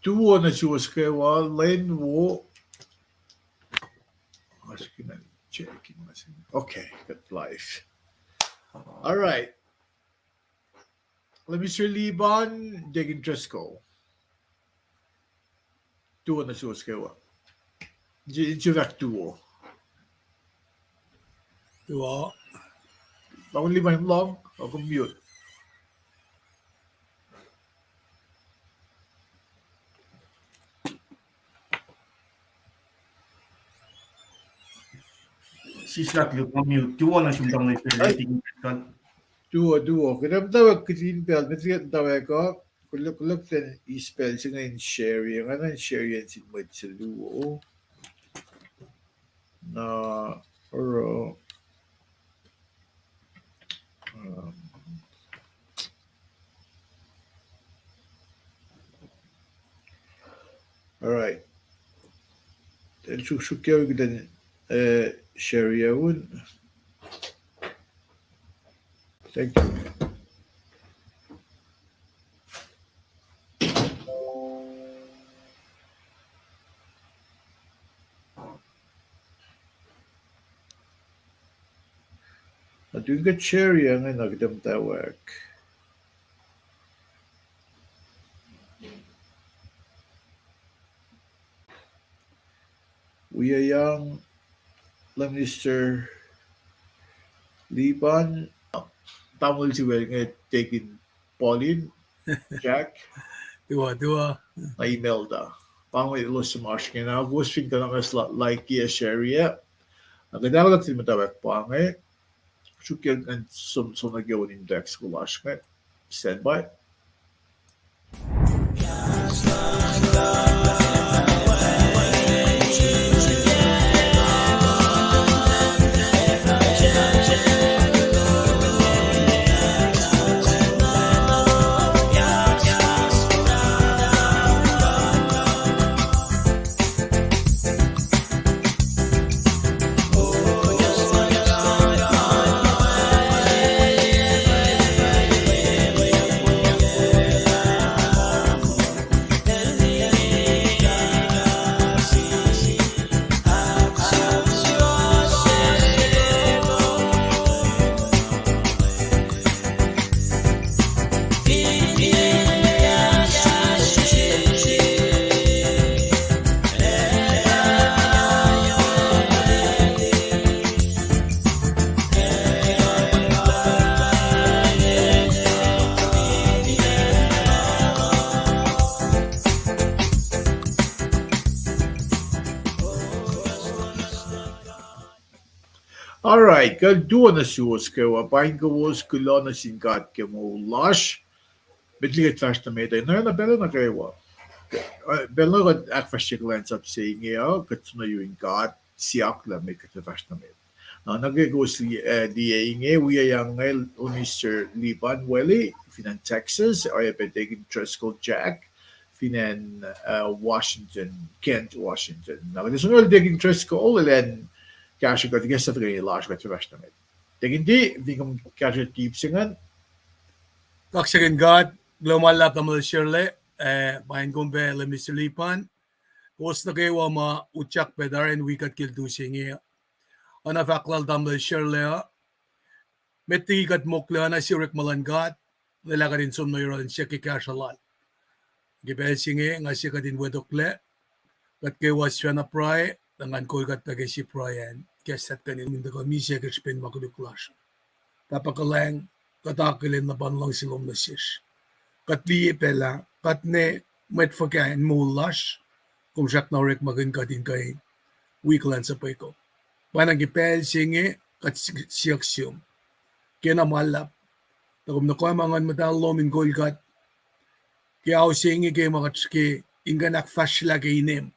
두어那就是我连我 checking okay, good life. All right. Let Mr. Liban digging Driscoll. Duo na suos kayo. Jivak duo. Duo. Ako Liban long, ako mute. Sislak yung mute. Duo na siyang may relating. Duo. Kaya tawag kitin bell, natriyan tawag ko. Kulak ten ispell siya ngayon share yung ano share yan si mo sa duo. Na or all right. Then shukyaw ko din share yun. Thank you. At yung ka-share yan ay nagdamtawag. We are young, Mr. Liban. Tamil si Well nga taking Pauline, Jack. Dua. Na email da. Pangway ilo sa marsh nga na. Gusting ka lang as like ya share ya. Ang ganda lang matawag pangay. Shukyan and some nagyawin index ko last nga. Stand by. Alright, kalduan na suos kayo. Apahin ko was kulo na singkat ke mo lash. Bitligat fast na meta. Na belo na kayo. Belo ka akfastik lens up saying ya. Katsuno yung kat siyak la may katfast na meta. Nagagos DA nga. We are young Mr. Liban Welly. Finan Texas. Ay petegin Tresco Jack. Finan Washington. Kent, Washington. Nagadisunod digin Tresco. Ulan. Kanske går till gästa för grejer Lars vet värsta med. Det är inte vi kommer kanske tipsingen. Kaksagan God, global lap naman Shirley, bayan kong bela Mr. Lipan. Kos na kayo ma utsak pedarin wikat kildusin niya. Ana faklal naman Shirley, metigat mokla na si Rick Malangat, nila ka din sumnoyron siya kikasyalan. Gibelsing nga siya ka din wedokle, kat kayo siya na pray, tangan ko kat tagay si prayan. Kesat kanin minda ko misya kashpin makuluklasyon. Tapakalang katakilin na panlang silom na sis. Katli pela, katne met fakain mulash, kung siyak na rin magin katin kay weekland sa pay ko. Panang ipel singi kat siyaksyon. Kaya na malap. Takum na ko mga matalom in golgat. Kaya ako singi kay mga tski ingan akfashla kay inem.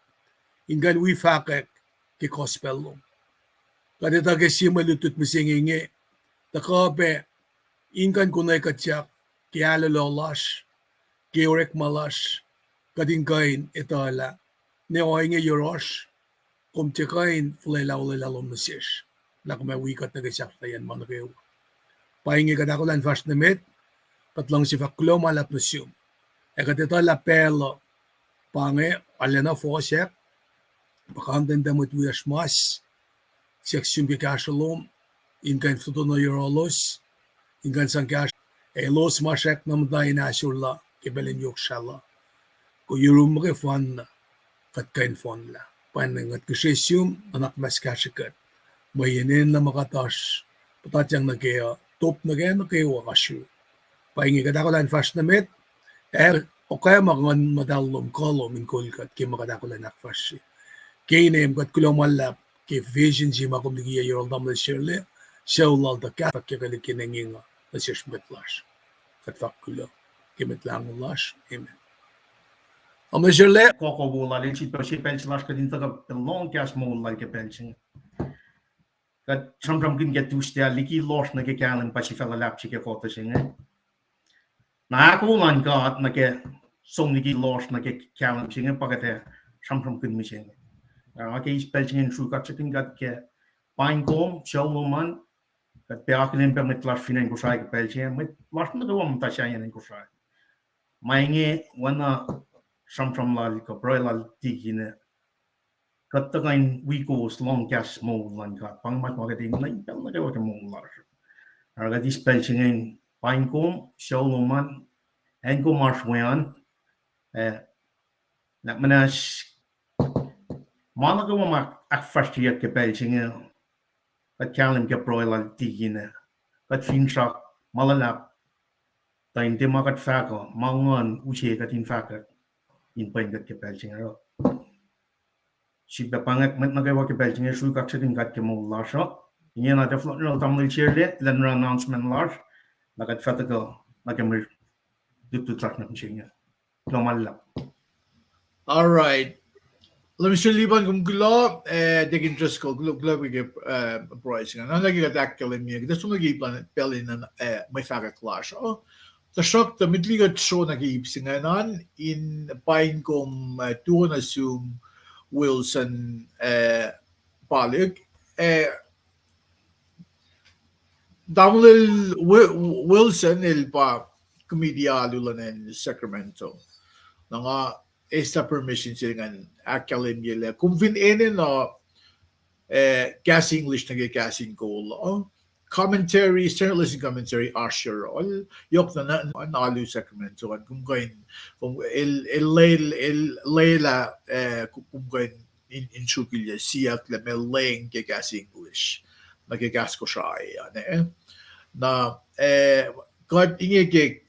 Ingan wifakek kay kospelom. Kadita kay siya malutut masingingi. Takape, ingan kunay katyak, kaya lalalash, kaya rek malash, kadingkain itala, neoy nga yorosh, kumtikain flelaulelalom na sish. Lakumay wikat na gasaktayan man kayo. Pahingi ka dakulan fast na mit, tatlong si faklo malap na siyum. Katito la pelo, pange, alena fosek, bakanden damot wias mas, seksyon bikashalom, inkan futo no yorolos, inkan sang cash, los masek na madayin asyula, kibelin yok shala. Ko yurum ke fon na, kat kain fon la. Panangat kusyum, anak mas kashikat. Mayinin na makatas, patatyang na kaya, top na kaya na kaya wakasyo. Pahingi ka dakulan fast na mit, o kaya makangan madalom kolom in kulkat, kaya makadakulan nakfast. Kaya name kat kulang malap, kaya vision si makum nigiya yorol damla sirle, siya ulal da kapak kaya kalikin ng inga, na siya smitlash. Kat fak kulang, kaya mitlang ulash, amen. Ama sirle, Koko bola le chit per pension las kadin taka long gas mo like a pension. Kat some kin get to stay liki lost na ke kalan pa si fella lap chike kota singe. Na ako lan god na ke song liki lost na ke kalan singe pakate some kin mi singe. Na ke is pension in kat chicken gat ke pine kom show no man kat pe akin per mit las finen ko sai ke pension mit las na ko ta sai en ko sai. Mainge wana some la ko broil tigine. Katakain wikos long gas mo lang ka pang mat marketing na impel na kayo mo lar. Arga dispensing pine kom show no man and go marsh wayan na manas malaga mo mak ak first year ke pelching at kalim ke broil tigine at fin shock malalap tain te makat fako mangon uche katin fakat in pain ke pelching ro. Si bepangat met nagai wak belting su kak seding kat ke mo lasha ini na deflot no tamil cheerle then announcement large lakat fatago nagamir diptu trak na mchinga lomalla. All right. Let me show liban kung gulo dig interest ko gulo we get price nga lagi ka dakkel mi das mo gi plan pelin na may faga clash oh the shock the midliga show na gi singanan in pine kom to assume Wilson Palig Damlil Wilson il pa komedialo lang in Sacramento nga esta permission sila nga academy la kung vinene na gas English na gassing ko commentary journalism commentary Asherol yok na nalu Sacramento kung kain kung Leila kung kain in Chukilya siyak la meleng gas English nagagas ko siya na God inge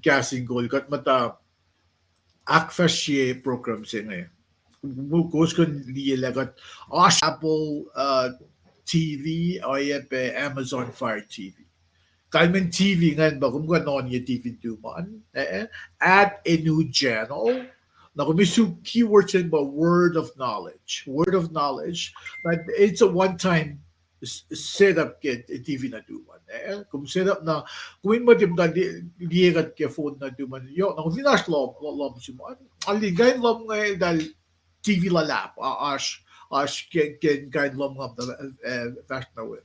gassing goal kat mata akfasye program sila Kung lilagat Apple TV o Amazon Fire TV. Kalmen TV nga ba kung ganon yung TV duman add a new channel na kung may keywords in ba word of knowledge but it's a one-time setup kit TV na duman kung setup na kung madim na ligat ke phone na duman yo na kung finash lom si mo aligay lom nga dahil TV lalap ken kain lom ngam fast na wen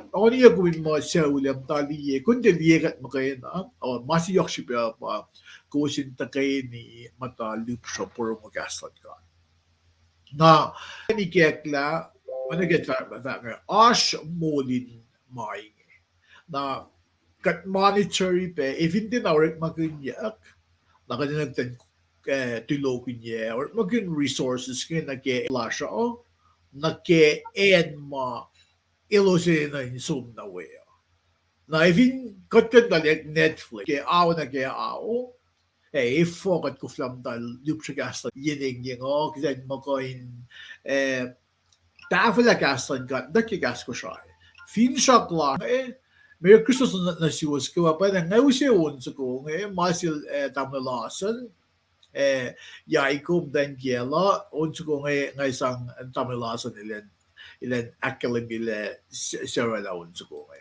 ako niya gawin mo siya ulam tali kundi ligat mo kayo na o masiyok siya pa kusin ta kayo ni mata loop siya puro mo gaslat ka na ni kekla ano get molin maing na kat monetary pe if hindi na rin magunyak na kanina tulogin niya or maging resources kayo nag-e-flash o nag-e-end ma ilusin na insum na way na even kat dali Netflix kaya nag-e-aw fokat ko flam dal lup siya gaslan yining yung kasi mo koin tafla gaslan kat nakigas ko siya fin siya klar Merry Christmas na siwas ko pa na ngayon siya sa ko masil tamalasan Jacob dan Giela unso ko ngay isang tamilasan ilan academy le Sierra Leone unso ko ngay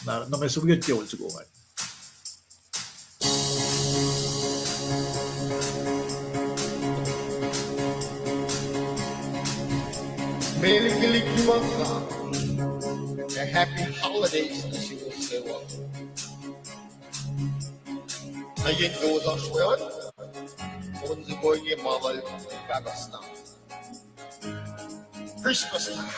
na may subyet yun unso ko ngay Merry Kaliglimangka, and happy holidays na sinusewa. Ngayon ko lang suyon, kung ziboy niya mawal gagas na. Christmas na.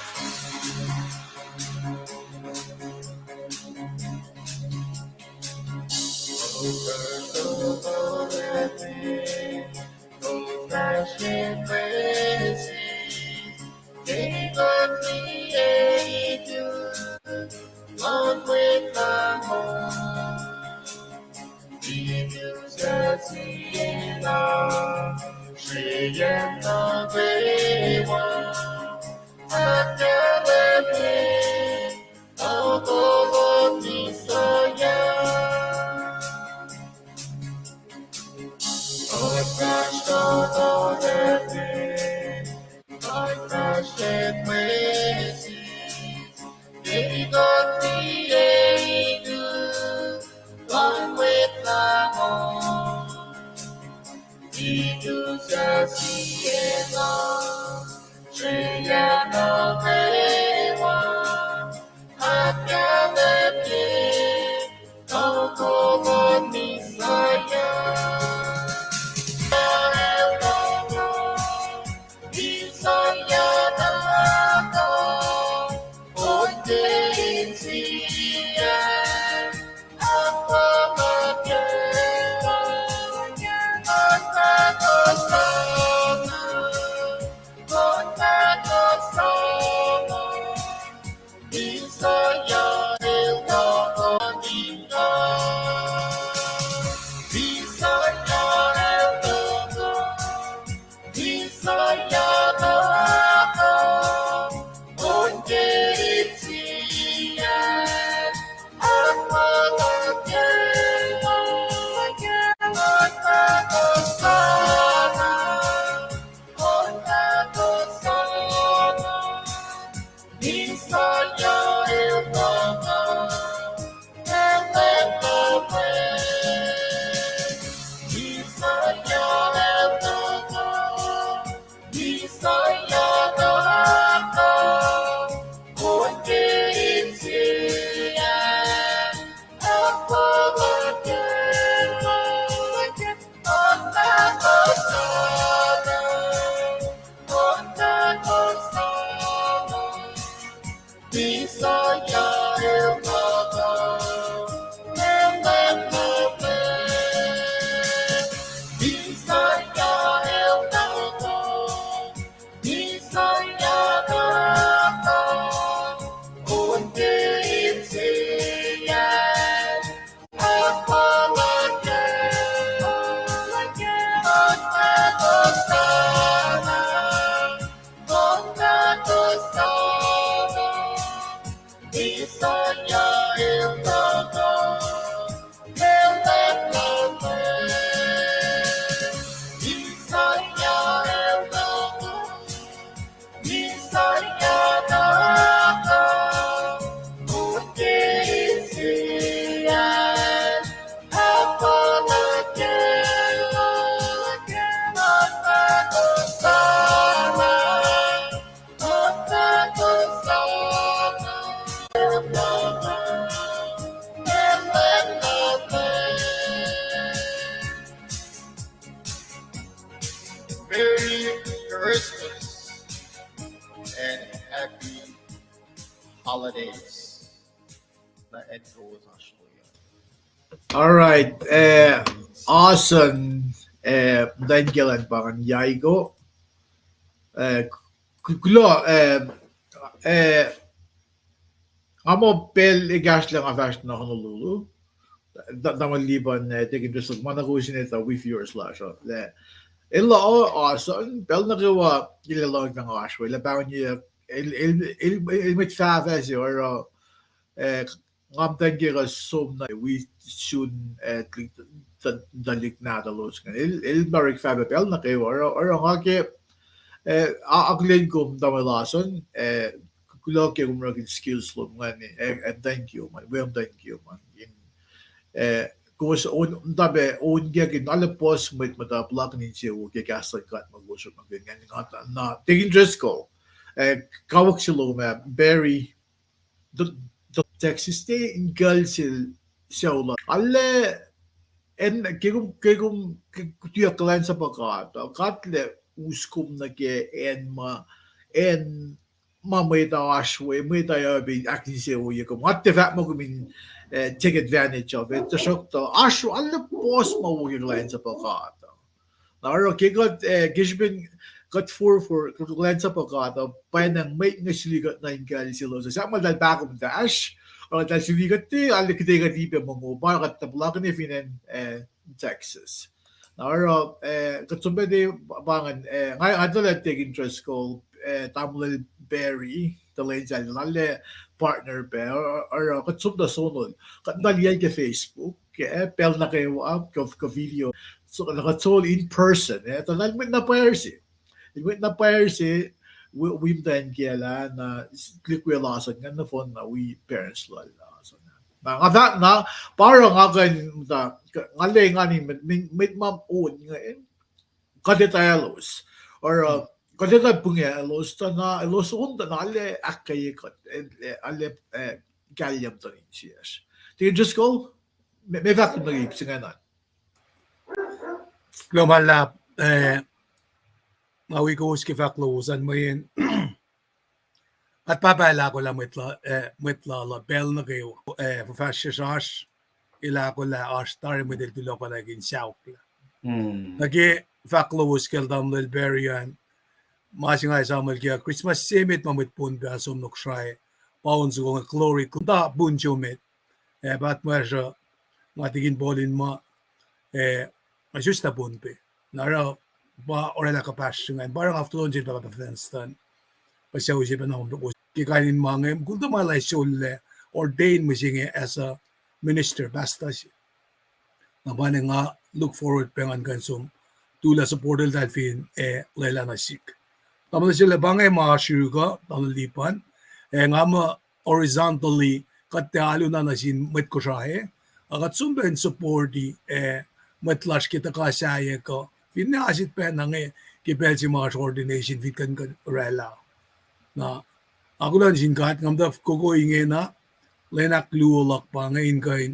Merry Christmas and happy holidays. Na-end ko actually. All right. Awesome. Dangelan pangan Yaigo. Kulo. Amo pel igas lang afast na Honolulu. Damaliban tigim just manakusin ito with yours slash. Illa awesome. Pel na kiwa ilalog ng ashway. Labawan niya il mitfafas or ngam tangira som na we soon dalik na dalos kan il barik fabe pel na kiwa or ngake aglen kum damalason kulo ke kumragin skills lo man and thank you man well thank you man in kung on tabe on gagin alle pos mit mata block ni che wo ke gaslight kat magusok ng ganyan na taking interest ko kawak sila ma Barry the Texas Day in Gulsil Shaula. Alle en kegum kutia klan sa pagkata katle uskum na ke en may ashwe may tayo bin acting se o yekum what the fact mo kumin take advantage of it the shock to ashu alle boss mo wo klan sa pagkata. Naro kigot gishbin got for klan sa pagkata pa nang may ngasiligat na ingali sila sa mal dal bakom dash o dal siligat ti alle kitiga di pa mo ba kat tablakan ni finen Texas. Naro katsumbe di bangan ngay adala take interest ko tamlil Berry the lane sa lalle partner pe or katsumda sonol kat dalyan ke Facebook pel na kayo ka video so nakatsol in person talagmit na pairs Igwit na pairs we then kiala na click we lasan nga na phone na we parents la so na nga na parang nga kan da ngale nga ni mit mom own nga kadetalos or kadeta punga los ta na los unda na ale akay kat ale galyam to rin siyas. Do you just go? May vacuum na gipsi nga na. Lumalap, mawi ko uski faklusan mo yun. At papala ko lang mitla la bel na kayo. Professor ila ko la astar mo del tulo ko laging siyaw. Nagi faklus kel dam lil berian. Masing ay sa mal kaya Christmas simit mamit pun ba som nok shray. Paun so nga glory kunta bunjo met. Bat mo siya matigin bolin mo ajusta pun pe. Nara ba orela kapasyon nga parang after lunch pa Princeton. Pasyaw siya pa na kikainin mga kung tumalay siya ordain mo siya as a minister basta siya. Naman nga look forward pa nga kansong tula sa portal dahil fin lela na sik. Tama na sila bangay mga syuga lipan nga ma horizontally katalo na sin met ko siya agat sumben supporti matlash kita kasaya ko finasit pa na kipel si mga coordination fit kan rela na ako lang sin kahit ngamda kukuingin na lenak luolak pa ngayon kain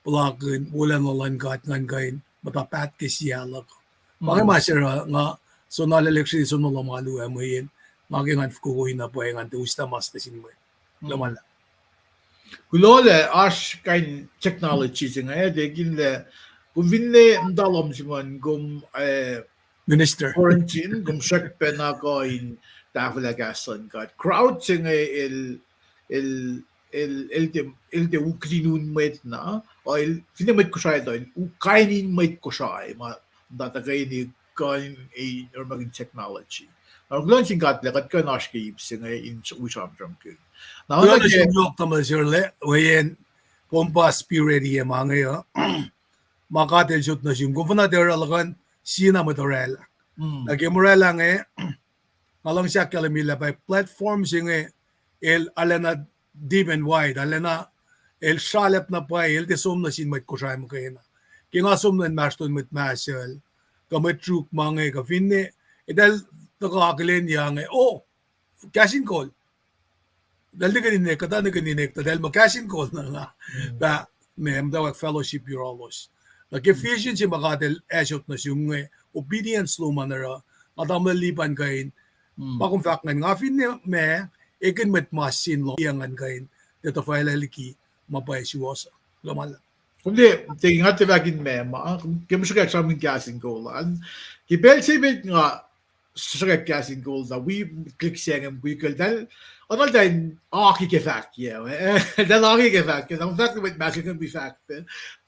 palakin wala na lang kahit ngayon matapat kisiyalak bakit masira nga so naleleksyon so no lamalu mo yun magingan kukuhin na po yung antusta mas na sinmo lamala Kulole ash kain technology nga degin le kung vinle ndalom siman gum minister quarantine gum shak pe na ko in tafla gason got crowd singa el de uklinun met na o el finemet ko siya doon ukainin met ko siya ma datagay ni kain or maging technology ang launching got le kat ka nash kay singa in usam from kin now kaya na siya yok tamal siya le wayen kompas purity yung mga ngayon makatel shoot na siya kung na dera alakan sina mo torela lagi mo rela nga alang siya kalamila by platform siya el alana deep and wide alana el shalap na pa el de som na sin mat ko siya mo kaya na kaya nga som na maston mit masel kamit truk mga ka finne edal nakakakilin niya nga cashin call dahil di kaninek kata na kaninek dahil mag-cashin call na nga ba may daw fellowship bureaus nag-efficiency makatel esot na siyang obedience luman na matamang lipan kain bakong fact nga finne may ikin met masin lo iyangan kain dito file liki mapay siwasa lamala kundi tingin nga tibagin me kaya mo siya kaya siyang cashin call kipel sibig nga siya cashin call na we click siya ng wikal dahil Anal dahil aki ke fact dahil aki ke fact ang fact na masil kan bi fact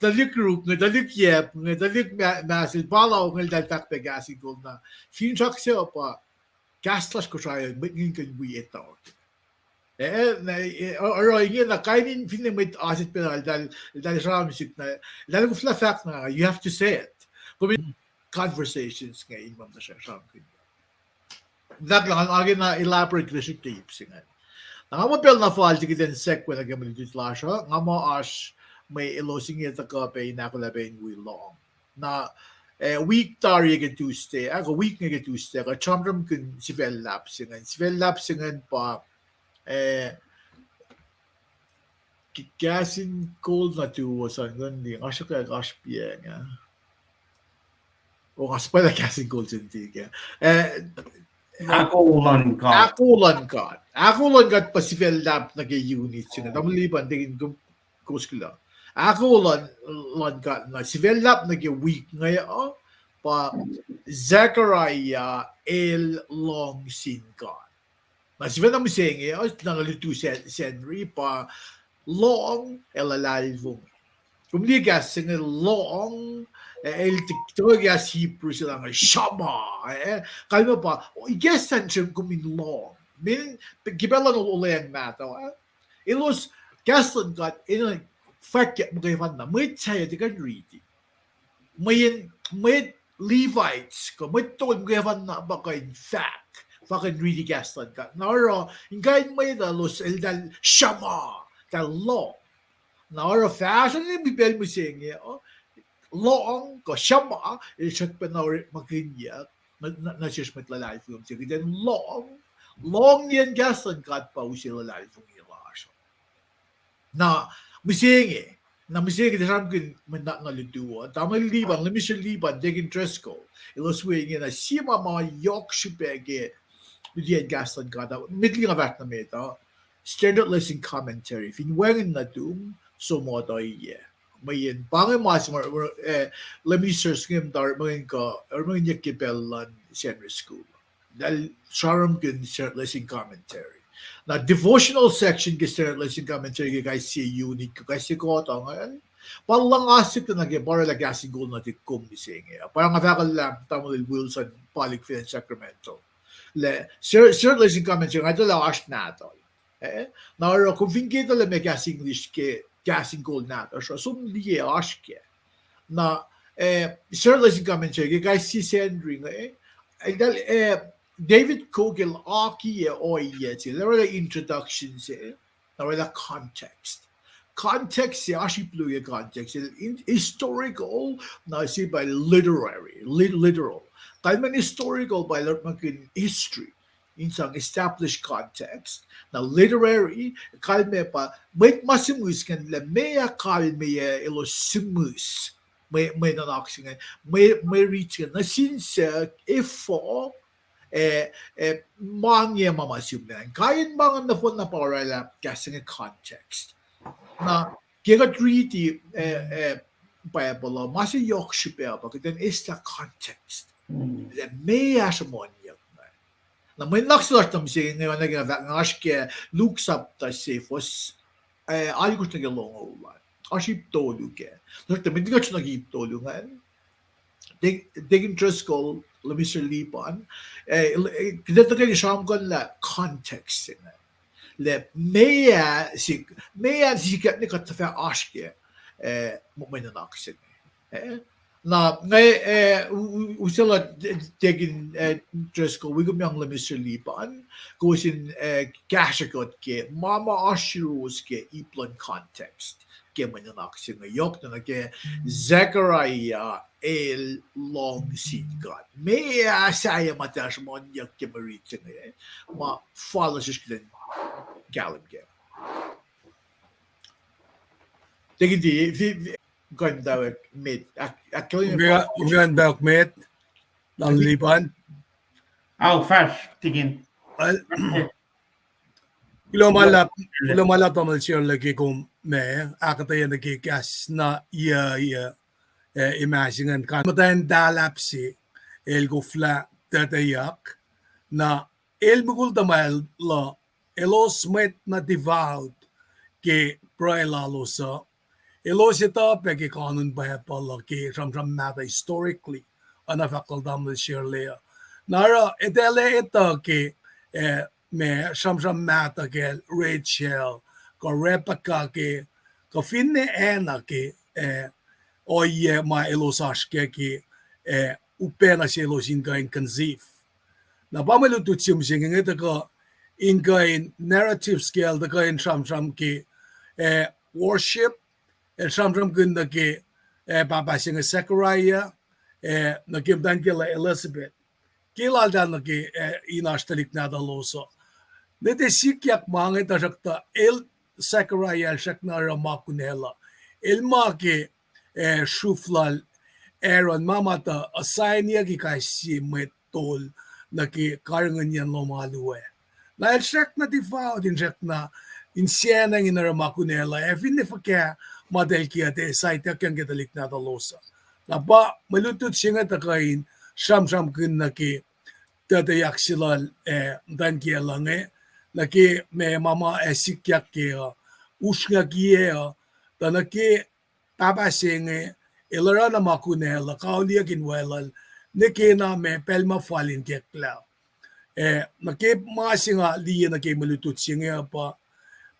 dalik group nga dalik yep nga dalik masil pala o nga dahil fact na gasing ko na fin chak siya pa gaslas ko siya but ngayon kan we ito or yun na kainin fin na may asit penal dahil siya music na dahil ko fla fact na you have to say it kung conversations ngayon mam na siya That lang ang agin na elaborate na siya tapes nga. Nga mo pel na fall sige den sek when agam dito lasha nga mo as may ilosing ita ka pe na ko laben we long. Na week tari ke Tuesday ako week nga Tuesday ka chamram kun sivel lapsingan pa gasin cold na tu was ang gundi asya ka gaspia nga o gaspala gasin cold sinti ka Akulan ka. akulan ka pa sivel lap na ke unit singa tamliban tingin kuskula akulan ka na sivel lap na ke week nga pa Zechariah el long sin God. Na sivel na miseng na nalitu senri pa long elalalvong. Kung di gas sing long el tiktok gas Hebrew sila nga shama kalma pa I guess sanchim kumin long min gibelan ulen mata ilos gaslan got in fact mga fan na may tsaya di kan reading may Levites ko may tol mga fan na baka in fact fucking reading gaslan got naro ingain may da los el dal shama dal long naro fashion ni bibel mo sing long ko shama ilshat pa na maginya na siya lalay film sige then long yan gaslan got pa usila lalay film ilasyo na misingi desam kin manat na liduwa tama liban lemisyon liban degin tresko iloswing na sima mga yok shipege diyan gaslan got midli nga vat na meta standard lesson commentary finwengen na dum so mo to mayin pangay mas let me search ngim dar mga ka or mga kipelan senior school dal sharam kin lesson commentary na devotional section ke lesson commentary ke guys see unique kasi ko to ngayon palang asik na nage para lagasi goal na tikum ni singe parang afakal lam tamul Wilson Polyfield Sacramento le lesson commentary nga dala ash na to na ro kung fingita le me gas English ke gassing gold nato so liye aşke na lesson commentary guys si sendring David Kogel aki there were the introductions there were the context ashi blue context historical na si by literal kalman historical by history in some established context. Now, literary, kalme pa, may masimus kan la mea kalme ilosimus, may nanaksingan, may reach na since ifo, mangya mamasimnan. Kain mga na po na parala kasi nga context. Na, kaya treaty, Bible, masi yok shipa, but then is the context. La mea shamonya. Na may naksulat tam si ngayon na aşke luksap ta sefos algus na gelong olan. Aşip tolu ke. Nakta may digat na gip tolu nga. Degin treskol la Mr. Lipan. Kidata kayo siyam kon la context na. Le meya sikat ni katafa aşke may nanaksin. Na usila degin tresko wigum yang la Mr. Lipan kusin kashakot ke mama ashirus ke iplan context ke mananak singa yok na ke Zechariah el long sin God me saya matash mon yak ke marit singa ma falas isklen galim ke degin di ganda med Ganda met ng lipan. Fast tingin. Lumalap naman siya lagi kung may akatayan nagigas na imagingan ka. Matayan dalap si el gufla tatayak na el mugul tamal la elos met na devout ke prailalo sa elos ito pegi kanun baya pala ke from nata historically anafakal damal siya lea. Nara edele ito ke me sham mata ke Rachel ko Rebecca ke ko finne ena ke oye ma elosashke ke upena si elosin ka in conceive. Na pamalutut siyum singing ito ko in narrative scale da ka in sham ke worship sham gunda ke babasing Zechariah nakimdan kila Elizabeth kilaldan naki inaştalik nadaloso ne de sikyak mange taşakta el Sakaraya şaknara makunela elma ki şuflal Aaron mamata assign niya ki kasi metol naki karangan yan lomaluwe na shak na tifao din shak na insiana inara makunela efin ne fakya model kia te site kyang ketalik nadalosa na ba malutut singa takain sham kun naki tatayak silal dan kia lange naki me mama sikyak kia usga kia tanaki tabasenge ilara na makunela kaulia kinwelal niki na me pelma falin kekla naki masinga liya naki malutut singa pa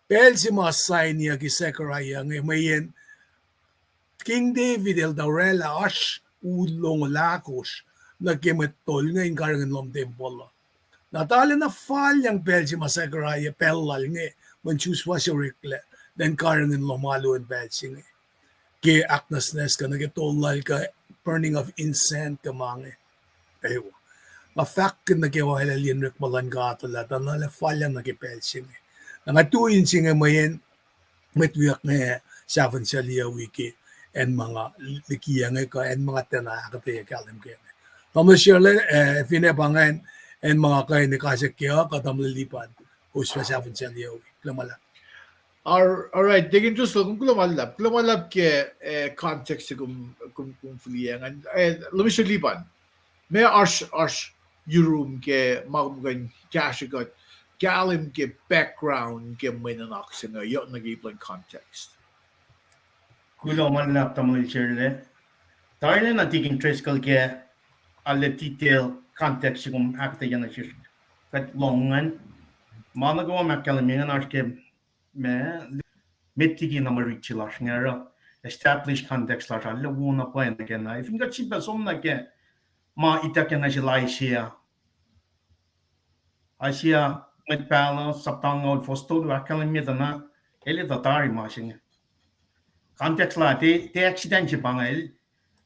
pel si masay niya ki Sekaraya mayen King David el Daurela ash ulong lakos na kimetol ngayon karangan lom tempola. Natali na fal yung pel si Masakaraya pelal nga manchus pa si Rikle then karangan lomalo and pel si nga. Ki aknasnes ka nagitolal ka burning of incense ka mga. Ewa. Na fact ka nagiwahila liyan rikmalan ka atala tanala fal yung nagipel si nga. Nangatuin si nga mayen metwiak nga savan sa liya wiki en mga likiya nga ka en mga tenakataya kalim ka. Kamu Shirley, fine pangan en mga kaya ni kasik kaya katamlilipan uswa savan sa liya wiki. Lamala. All right, digin just kung kumalab ke context kung fliyangan lumishalipan may arsh yurum ke magmugan kashigot galim ke background ke minanak singa yo nagiplan context Kulo man lap tamil Shirley. Tayo na natiging triskal ke alle detail context kung akta yan na siya. Kat longan mana gawa makalamingan arke me metigi na marichilar ngara established context la alle wona plan again. I think that chipa somna ke ma itaken na sila Asia met pala saptangod fosto do akalimia na ele datari machine. Context la te accident chipang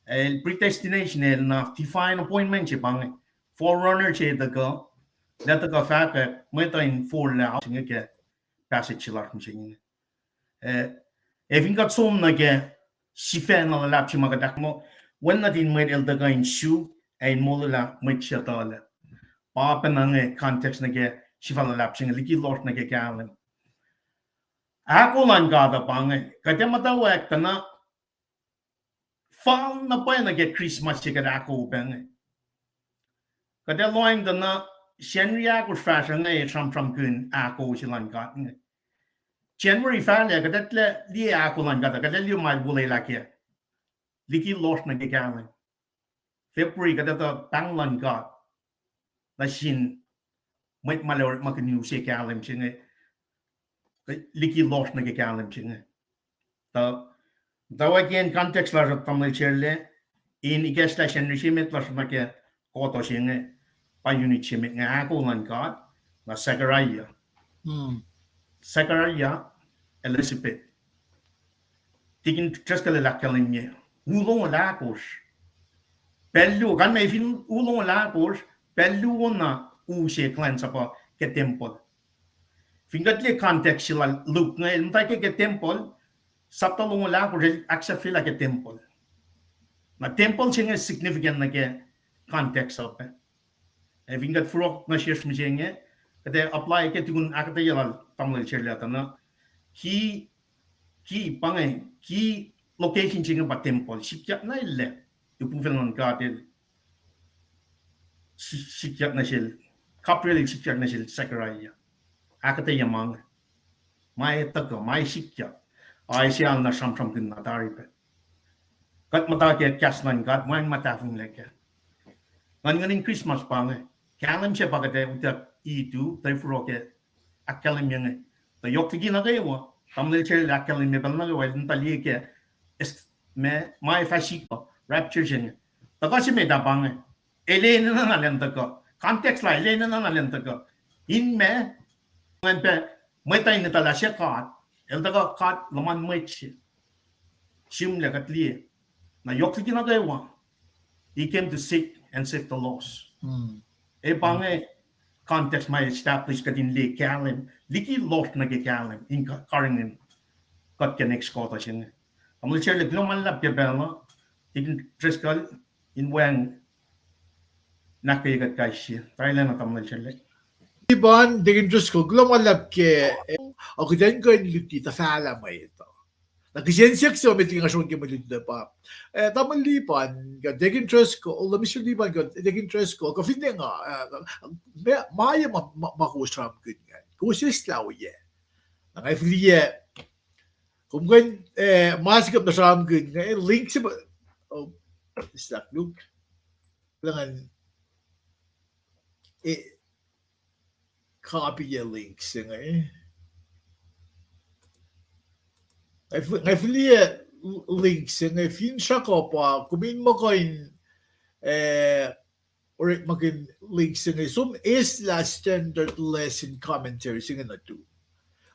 el predestination el na divine appointment chipang forerunner che the go that the fact meta in for now singa ke passage la machine. Even got some na ke sifen na lap chimaga dakmo when na din met el daga in shoe ein molula met chatala. Papa nange context nage shifala lapsing liki lord nage kalan. Ako lan gada pange kate matawek na fall na pa nage Christmas chika ako benge. Kate loing na shenria ko fashion nge from kun ako shilan gat nge. January falle kate le li ako lan gada kate li mai bule lakia. Liki lord nage kalan. February kate ta tanglan gat. La shin met malor makanu se kalim chinge liki lost na ke kalim chinge ta again context la tamil cherle in igesta shen rishimet la na ke koto chinge pa unit chime nga ko lan god na Sakaraya Elizabeth tikin traskale la kalim ye ulong la kos bellu kan me fin ulong la kos Pelluona uusia klansapa ke temple. Fingatli context sila look nga entay ke temple saptalong la ko aksa fila ke temple. Na temple singa significant na ke context of. Fingat furok na shish mjenge kade apply ke tugun akata yala tamil cherlata na ki location singa ba temple sikya na ille tu puvelan garden sikyak na sil kapril sikyak na sil Sakaraya akata yamang mai taka mai sikyak ai sial na sam kin na taripe kat mata ke kaslan gat man mata fung leke nganing Christmas pange kalam che bagate utak itu tayfuro ke akalam yang ta yoktigi na gawa tamle che akalam me balna gawa ntali ke me mai fashiko rapture jeng ta kasi me da pange Elena na nalenta ko. Context la Elena na nalenta ko. In me, ngayon pe, may tayo nitala siya kat. El taga kat laman may siya. Siyum liya kat liya. Na yok liki na gawa. He came to seek and save the lost. Mm. Bange context may establish kadin li kalim, liki lost na kalim in karingin kat next kota sin. Amul share le global lab ke bela, in trescal in wang nakayagat kaisi. Thailand at amul share le. Liban, digin Diyos ko, lumalab ke, ako din ko yung luti, tafala mo ito. Nagkisensyak siya, may tingasyon kayo maluti pa. Tamang liban, digin Diyos ko, o lamis yung liban, digin Diyos ko, kafindi nga, maya makusram ko nga. Kusis lao ye. Nangayfliye, kung gan, masikap na sram ko nga, link siya, oh, stop, look. Langan, copy your links nga Ngayfliye links nga fin siya ko pa kumin mo koin or magin links nga sum is la standard lesson commentary nga na to.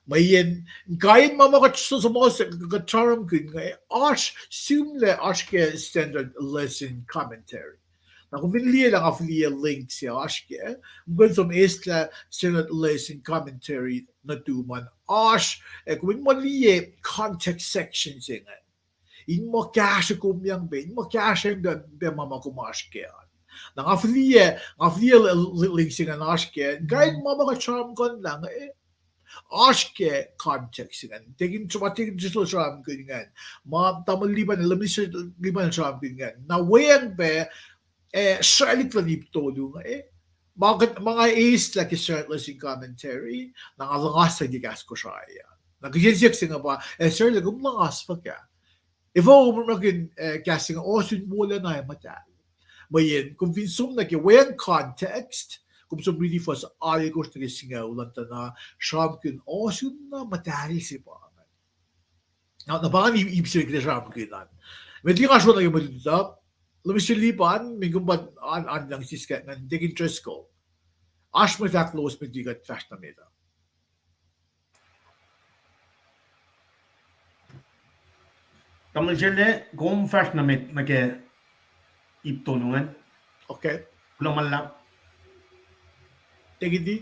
Mayen kain mo ka sa mo sa charm kun nga ash sumle ash ke standard lesson commentary. Na kung pinili lang affiliate links siya, aske, kung som isla standard lesson commentary na tuman, kung mali context section siya nga, in mo kasha kumyang in mo kasha yung mama kumaske yan. Nang affiliate links siya nga aske, kahit mama ka charm kon lang, aske context nga. Tingin digital charm ko nga, tamang liban, lamis liban charm ko nga, na wayang be, Charlotte Vanipto nga mga is like shirtless in commentary nangalangas sa gigas ko siya nagsiyak siya nga ba sir lagom langas pa ka if ako magin kasi nga osun mula na mata mayin kung vinsum na kiwayan context kung so really for sa ari ko sa singa ulan na shamkin osun na matari si pa na ba ni ibig na shamkin nan medyo nga siya na yung malutap Lumis yung lipan, may gumbat an lang siskat ng digin Trisco. Ash mo that close med digat fast na meda. Tamul share le gom fast na met nage iptulungan. Okay. Global lab. Digin di?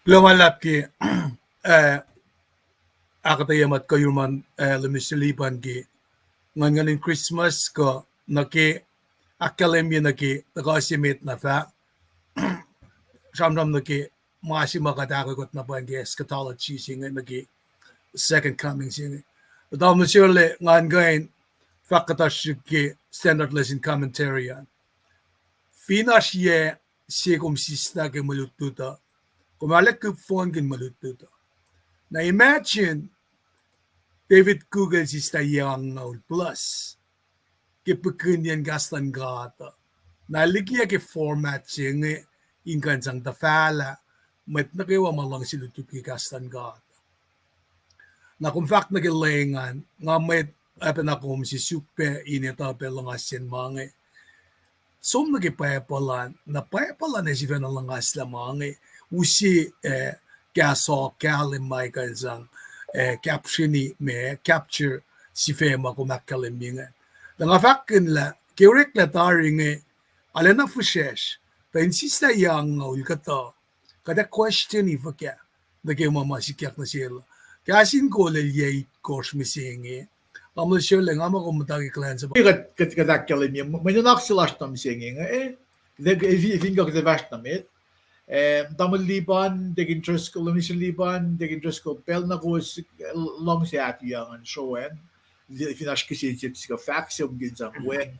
Lumalap ki akatayamat kayo man lumis yung lipan ki ngayon Christmas ko naki akademya naki nakasimit na fa samdam naki masi makadakot na pa ang eschatology singa naki second coming singa dahil surely ngayon fakatash ki standard lesson commentary yan finas ye circumsista ke malututa kumalak ke phone ke malututa na imagine David Google sista yang plus kipekunian gastan gata naligya ke format sing inkan sang tafala met nakewa malang silutuk ki gastan gata na kung fact nagilengan nga met apen ako si supe inita pelangasin mange som nagipayapalan na payapalan si fenalangas lamang usi kaso kalimay kansang captioni me capture si fema ko makalimingan. Nga fakin la kirek la taring alena fushesh ta insista yang ul kata kada question if kya dage mama sikyak na sila kasin ko le yay course misingi amul shole nga mo kumutagi clan sa Kada kalimia, may nanak sila tam singing ifingak the vast na mit. Damal liban, digin Trisco, lumis liban, digin Trisco, pel na ko long siya at yang showen. Finash kasi siya facts yung ginsang wen,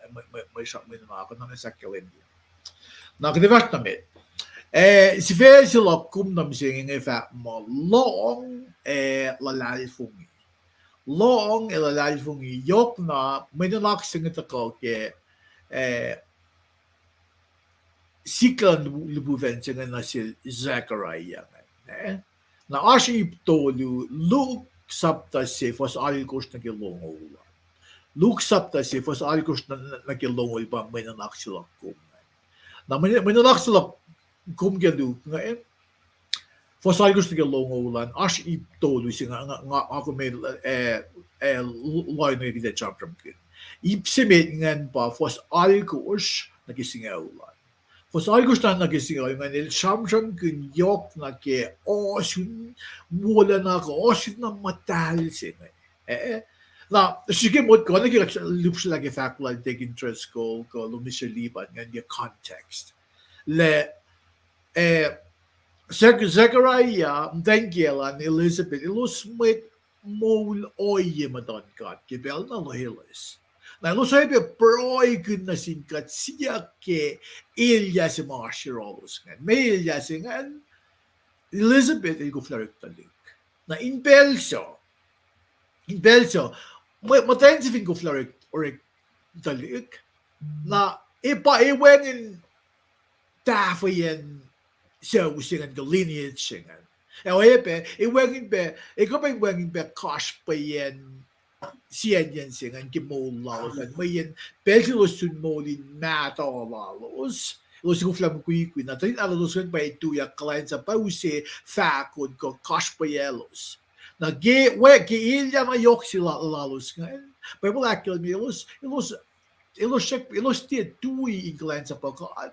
may siya may naman ako nang sa kalimia. Nakadivast na mit. Si Fe sila kum nam singing fa mo long lalali fungi. Long lalali fungi yok na may nanak singit ako ke siklan lubuven nga na si Zechariah na asip tolu Luke sapta si fos alikos na kilongol Luke sapta si fos alikos na kilongol pa may nanak sila kum na may nanak sila kum gelu nga fos alikos na kilongolan asip tolu si nga ako may line na kita chapter Ipsimet ngan pa fos algos nagisingaulan. Fos algos na nagisingaulan ngan il samsam kun yok na ke osun wala na ko osun na matal singa. Na sige mo ko na kaya loops like fact like take interest ko lumisya liban ngan yung context. Le Zechariah Daniel Elizabeth ilus met mol oye madon kat kibel na lohelis. Na ilus ay proy kun na singkat siya ke ilya si Marshallos ngan. May ilya si ngan Elizabeth ay guflarik talik. Na in Belso matayin si guflarik orik talik na ipa iwengin tafayan siya usingan ka lineage singan. Iwengin be kash pa yan siyan yan singan kimolalos at may yan pelsilos sun molin matalalos. Los ko flam kuikui na tayo alalos kan pa ituya kalain sa pause fakod ko kash pa yelos. Na ilya na yok sila lalos kan. Pa wala kil mi ilos tiya tui inglan sa pagkaan.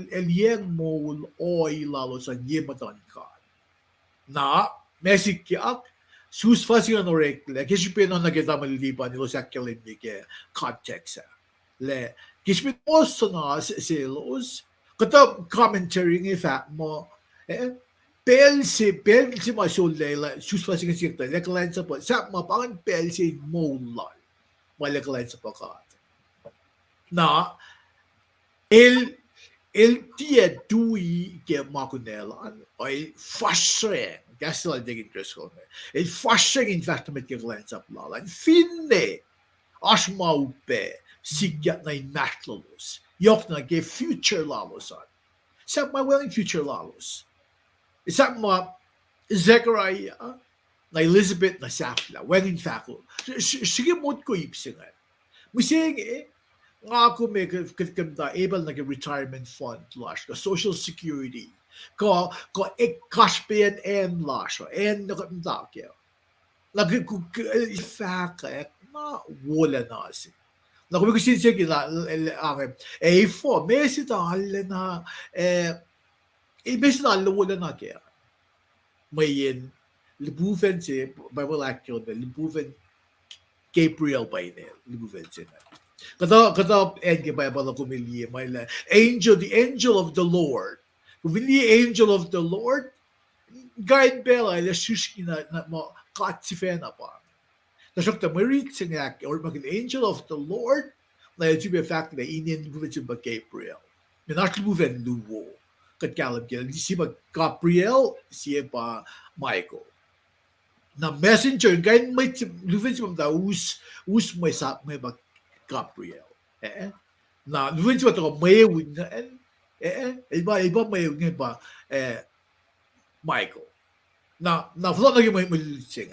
Elien mol oy lalos ang yematan ka. Na, mesikyak, sus fasigan orekle, kishipin na nakita malilipan nilo sa kilimik context. Le, kishipin also na silos, kata commentary ng fact mo, pelsi masulela, sus fasigan sikta, lekalain sa po, sa mapangan pelsi molal, malekalain sa pakat. Na, el tia dui ke makunelan ay fashion gasol digin kresko el fashion in fact met ke glance up lalan finne asmaupe sigyat na natlos yok na ke future lalos sa my willing future lalos isa ma Zechariah na Elizabeth na safla when in fact sige mod ko ipsingan musing nga ako may kaganda able na retirement fund lash ka social security ko cash pay and lash and nakanda kaya lagi ko fact na wala na si na ko kasi sige na for mesi ta na mesi na wala na kaya may yin libuven si Bible actual libuven Gabriel by name libuven si na Kata en ke Bible kumili may the angel of the Lord. Kumili angel of the Lord, guide bella ila shushki na mo katsifen apa. Tasok ta marit singak or magin angel of the Lord na ito be fact na inin guvet ba Gabriel. Minakli buven luwo. Kat kalab kaya si ba Gabriel siya pa Michael. Na messenger guide may luvet da us may sa may ba Gabriel. Na nuwin siya ito may win na iba may win ba Michael. Na flow na yung may lulising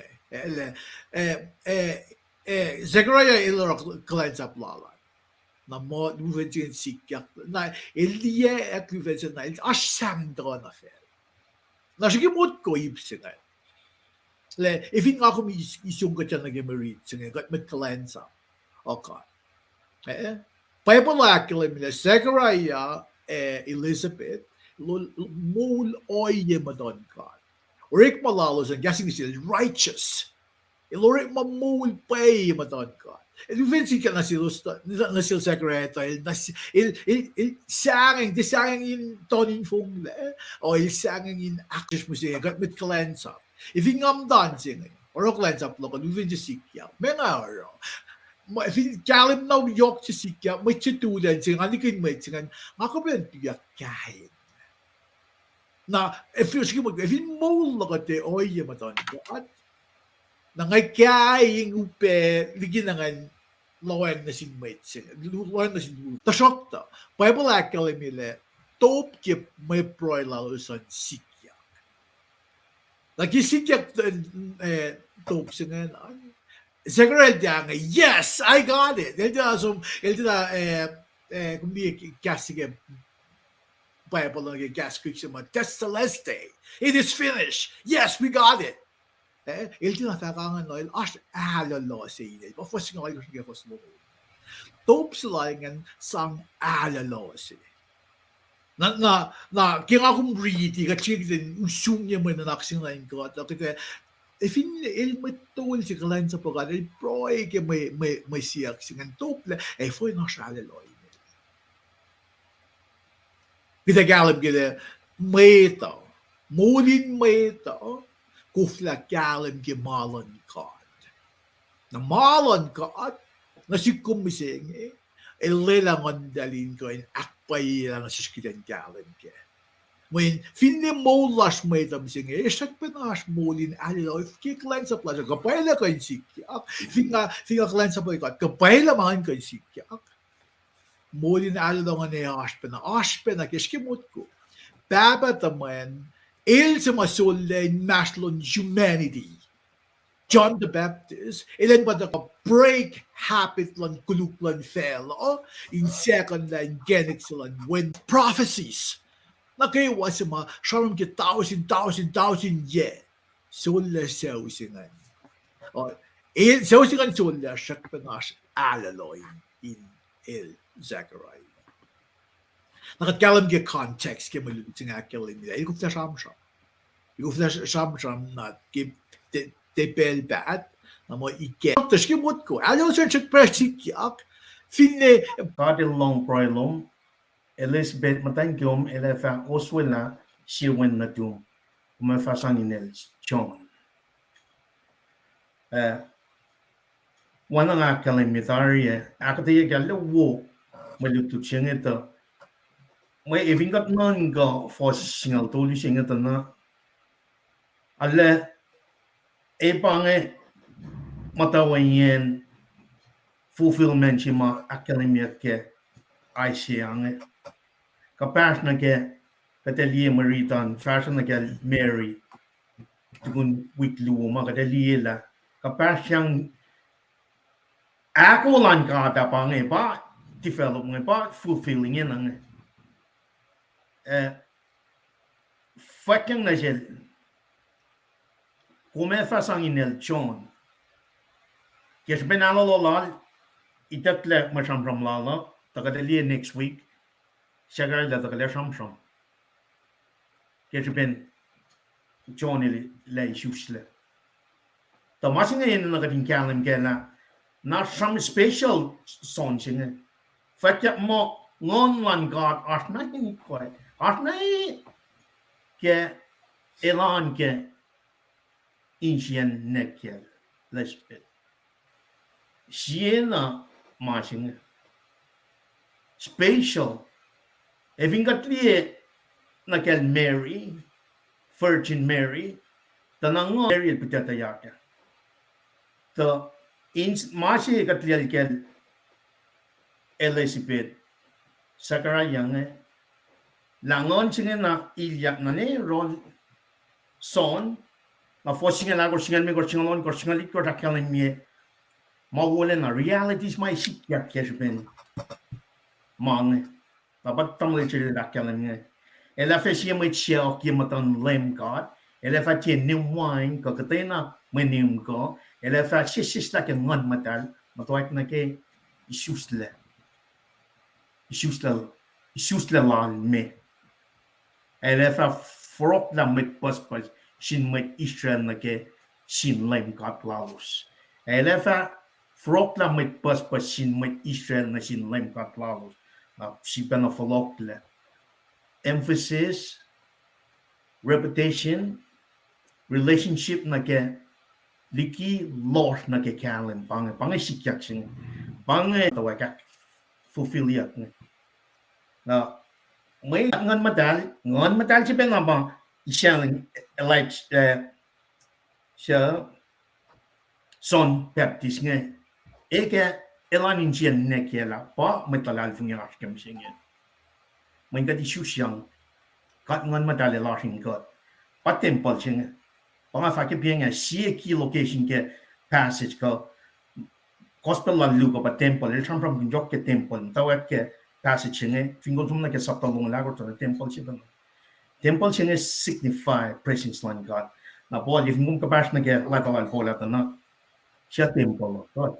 Zechariah ilaro clients up lala. Na mo nuwin siya sikyak na iliye at nuwin siya na asyang doon na fel. Na sige mo't ko ibsing if hindi nga ako may isyong ka siya nag-emerit sige got met clients up. Okay. Bible actually Zechariah Elizabeth mul oye madon God. Orik malalos and guessing is righteous. Ilorik mamul pay madon God. And eventually ka na sil Zechariah sanging in tonin fong o sanging in actors mo siya got mit cleanse up. If you ngam dancing or cleanse up lo kan eventually sikya. Menga aro. Kalim na yok si sikya, may chitulan siya, alikin may siya, ako ba yung tiyak kain? Na, if you mo lagate, oy, yamaton, na ngay kain upe, ligin na nga, lawan na si mate siya, lawan na si luto. Tasok ta, Bible actually mile, top kip may proy lalo sa sikya. Lagi sikya, top siya nga, Zechariah yes, I got it. Ele kung di kasige Bible lang gas scripture mo, Testeleste. It is finished. Yes, we got it. Ele tinatangan no, as alalo sa inyo. Pafos nga kayo sige ko sa Topslangen sang alalose. Na kaya akong read ka chicken usung niya mo na naksing lain ko at kita fin el metul si kalan sa pagkat el proy ke may siyak singan tople foi na siya aloy. Kita galib gila meta mulin meta kufla galib ke malon kad. Na malon kad na si kumising ilelangon dalin ko in akpay lang sa skidan galib ke. When finne molas metam singe esak penas molin aliloy kiklan sa plaza kapayla kan sikyak finga klan sa boycott kapayla man kan sikyak molin alilong ne aspena keskimut ko baba taman il sa masulle national humanity John the Baptist, ilan ba na break habit lang kuluk lang fell, in second line genix lang when prophecies, na kayo sa mga sharong ki thousand ye, sulla sausingan. Sausingan sulla siya panas alaloy in el Zechariah. Nakatkalam ki context ki malutin nga kalim nila. Iko flash amsham. Iko flash amsham na ki tepel bat na mo ike. Tapos ki mut ko. Ano siya siya prasikyak. Finne. Kadil long proilom. Elizabeth matangkom elefa oswela siwen na tum. Umafasan inel John. Wana nga kalimitaria. Akatiya gala wo. Malutu chingeta. May evingat non ga for single tolu singeta na. Ale epange matawayen fulfillment chima academia ke aisiange kapas na ke katelie maritan fashion na ke Mary tugun weekly uma katelie la kapas yang ako lan ka ta pange pa development pa fulfilling en fucking na gel come façon inel John que je ben allo lol itakle ma sham lala tagali next week shagar la tagali sham que je ben John ile la ishusle ta masinga in na gadin kalam gela na some special song singe fakya mo ngon lan god artna ni kwai artna ke elan ke Indian necker, lesbet. Siena marching special. Having got nakel Mary, Virgin Mary, tanang Mary pitata yaka. The in marchi got kel Elizabeth, Sakara young langon singing na ilyak na ne ron son. Na forcing and I got singing me got singing on got singing got a killing me. Ma woolen a realities my ship ya cashben. Mang, but Tom literally that killing me. And if I see my chair of Kimatan lame god, and if I take new wine, Cockatena, my name go, and if I see like a one metal, but like Nake, issusle lan me. And if I frock them with purpose. Shin met Israel na ke shin lem kat laos. Elefa frok la met pas shin met Israel na shin lem kat laos. Na si ben of le. Emphasis, reputation, relationship na ke liki lost na ke kalen pange sikyak sing pange tawaka fulfill yak. Na may ngon matal si ben abang Isang like siya son Baptist nga eke elan Indian nekela pa metalal fungyar kem singen man gadi shusyang kat ngan madale lahin got pa temple sing pa nga fakir pianga si ki location ke passage ko gospel lan lugo pa temple el from jok ke temple tawat ke passage sing fingo tumna ke saptalong lago to temple siban Temple siya signify presence lang God. Na po, if mong kabash na kaya latalal po lahat na siya temple of God.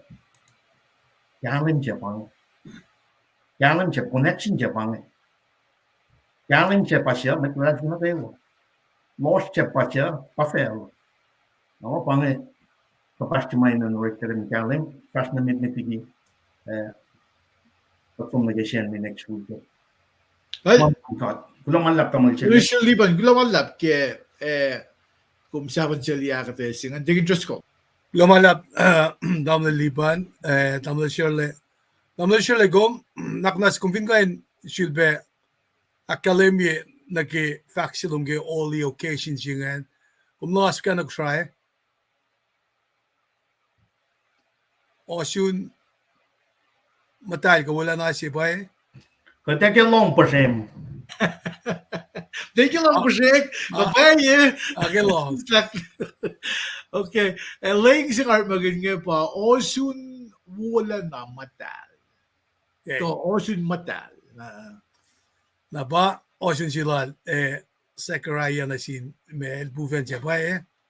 Galim Japan. Galim Jap connection Japan. Galim Japasha, McLaren, Lost Japacha, Pafel. No, Pange, Papastimain and Rector and Galim, Fashna Mitnitigi, performation next week. Ay, Kulang lap tamal siya. Lucio Liban, gulawan lap ke kung saban siya liya ka tayo singan. Digin Diyos ko. Lumalap, Damla Liban, Damla Shirley. Damla Shirley gom, naknas kung finkain Shilbe, Akademi nagi faxilum ge all the occasions yungan. Kung nas ka nag-try, o soon, matay ka, wala na si Bay. Kaya kaya long pa siya. Thank you lang po, Shek. Bye-bye. Okay, long. Okay. Laying si Art magin nga pa, o soon wala na matal. Okay. To, o soon matal. Na ba, o soon sila, Zachariah na sin, may buven siya Bay.